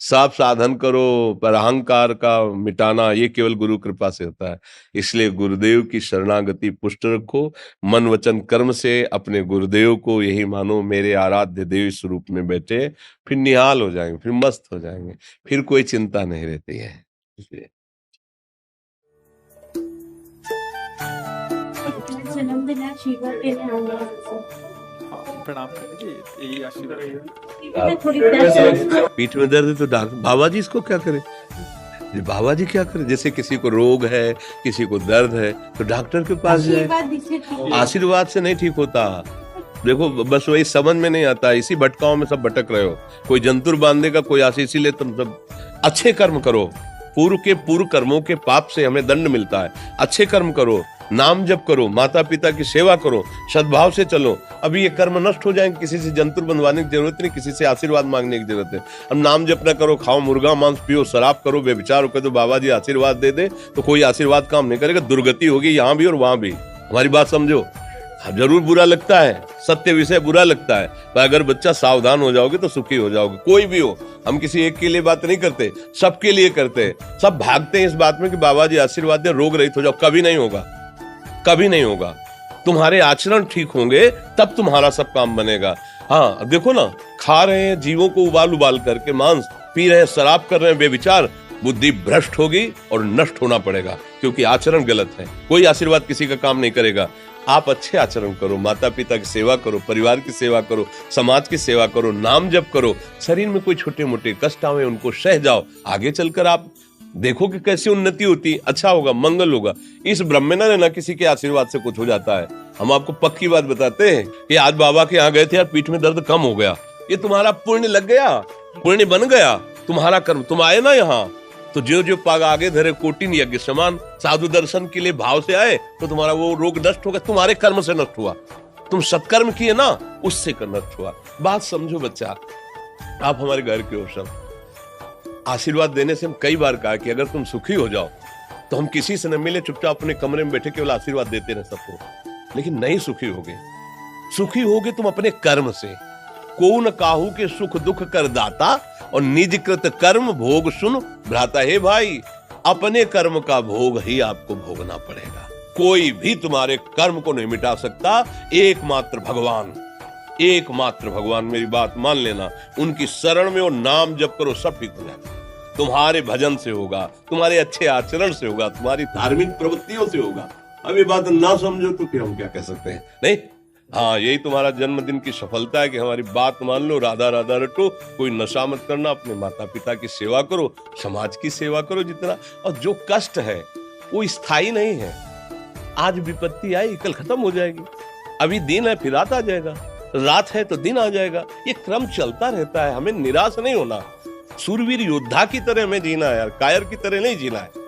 साफ साधन करो, पर अहंकार का मिटाना ये केवल गुरु कृपा से होता है। इसलिए गुरुदेव की शरणागति पुष्ट रखो, मन वचन कर्म से अपने गुरुदेव को यही मानो मेरे आराध्य देव स्वरूप में बैठे, फिर निहाल हो जाएंगे, फिर मस्त हो जाएंगे, फिर कोई चिंता नहीं रहती है। इसलिए जन्मदिन है, आशीर्वाद देने आऊंगा आपसे। प्रणाम कर लीजिए, यही आशीर्वाद थोड़ी दर्द पीठ में दर्द है तो डॉक्टर बाबा जी इसको क्या करे, ये बाबा जी क्या करे। जैसे किसी को रोग है, किसी को दर्द है, तो डॉक्टर के पास जाए। आशीर्वाद दीजिए, ठीक है। आशीर्वाद से नहीं ठीक होता। देखो बस वही समझ में नहीं आता, इसी भटकाओं में सब भटक रहे हो। कोई जंतुर बांधेगा, कोई आशीष ले, तुम सब अच्छे कर्म करो। पूर्व कर्मों के पाप से हमें दंड मिलता है। अच्छे कर्म करो, नाम जप करो, माता पिता की सेवा करो, सद्भाव से चलो। अभी ये कर्म नष्ट हो जाएंगे, किसी से जंतुर बंधवाने की जरूरत नहीं, किसी से आशीर्वाद मांगने की जरूरत है। अब नाम जप ना करो, खाओ मुर्गा मांस, पियो शराब, करो व्यभिचार करो, तो बाबा जी आशीर्वाद दे दे तो कोई आशीर्वाद काम नहीं करेगा। दुर्गति होगी यहाँ भी और वहां भी। हमारी बात समझो। जरूर बुरा लगता है, सत्य विषय बुरा लगता है, पर अगर बच्चा सावधान हो जाओगे तो सुखी हो जाओगे। कोई भी हो, हम किसी एक के लिए बात नहीं करते, सबके लिए करते हैं। सब भागते हैं इस बात में कि बाबा जी आशीर्वाद दे, रोग रहित हो जाओ। कभी नहीं होगा, कभी नहीं होगा। तुम्हारे आचरण ठीक होंगे तब तुम्हारा सब काम बनेगा। हाँ देखो ना, खा रहे हैं जीवों को उबाल उबाल करके मांस, पी रहे हैं शराब, कर रहे हैं बेविचार, बुद्धि भ्रष्ट होगी और नष्ट होना पड़ेगा, क्योंकि आचरण गलत है। कोई आशीर्वाद किसी का काम नहीं करेगा। आप अच्छे आचरण करो, माता पिता की सेवा करो, परिवार की सेवा करो, समाज की सेवा करो, नाम जप करो। शरीर में कोई छोटे मोटे कष्ट आवे उनको सह जाओ। आगे चलकर आप देखो कि कैसी उन्नति होती, अच्छा होगा, मंगल होगा। इस ब्रह्म में ना रहना किसी के आशीर्वाद से कुछ हो जाता है। हम आपको पक्की बात बताते हैं कि आज बाबा के यहाँ गए थे यार, पीठ में दर्द कम हो गया। ये तुम्हारा पुण्य लग गया, पुण्य बन गया, तुम्हारा कर्म। तुम आए ना यहाँ तो जो जो पाग आगे धरे कोटिन यज्ञ समान, साधु दर्शन के लिए भाव से आए तो तुम्हारा वो रोग नष्ट होगा। तुम्हारे कर्म से नष्ट हुआ, तुम सत्कर्म किए ना, उससे नष्ट हुआ। बात समझो बच्चा, आप हमारे घर के हो सब। आशीर्वाद देने से हम कई बार कहा कि अगर तुम सुखी हो जाओ तो हम किसी से न मिले, चुपचाप अपने कमरे में बैठे केवल आशीर्वाद देते रहे सबको। लेकिन नहीं सुखी होगे। सुखी होगे तुम अपने कर्म से। को न काहू के सुख दुख कर दाता, और निज कृत कर्म भोग सुन भ्राता। हे भाई, अपने कर्म का भोग ही आपको भोगना पड़ेगा। कोई भी तुम्हारे कर्म को नहीं मिटा सकता, एकमात्र भगवान। एकमात्र भगवान, मेरी बात मान लेना। उनकी शरण में और नाम जप करो, सब ठीक हो जाएगा। तुम्हारे भजन से होगा, तुम्हारे अच्छे आचरण से होगा, तुम्हारी धार्मिक प्रवृत्तियों से होगा। अब ये बात ना समझो तो फिर हम क्या कह सकते हैं। नहीं, हाँ यही तुम्हारा जन्मदिन की सफलता है कि हमारी बात मान लो, राधा राधा रटो, कोई नशा मत करना, अपने माता पिता की सेवा करो, समाज की सेवा करो जितना। और जो कष्ट है वो स्थायी नहीं है। आज विपत्ति आई, कल खत्म हो जाएगी। अभी दिन है, फिर रात आ जाएगा, रात है तो दिन आ जाएगा। ये क्रम चलता रहता है, हमें निराश नहीं होना। सूरवीर योद्धा की तरह हमें जीना है यार, कायर की तरह नहीं जीना है।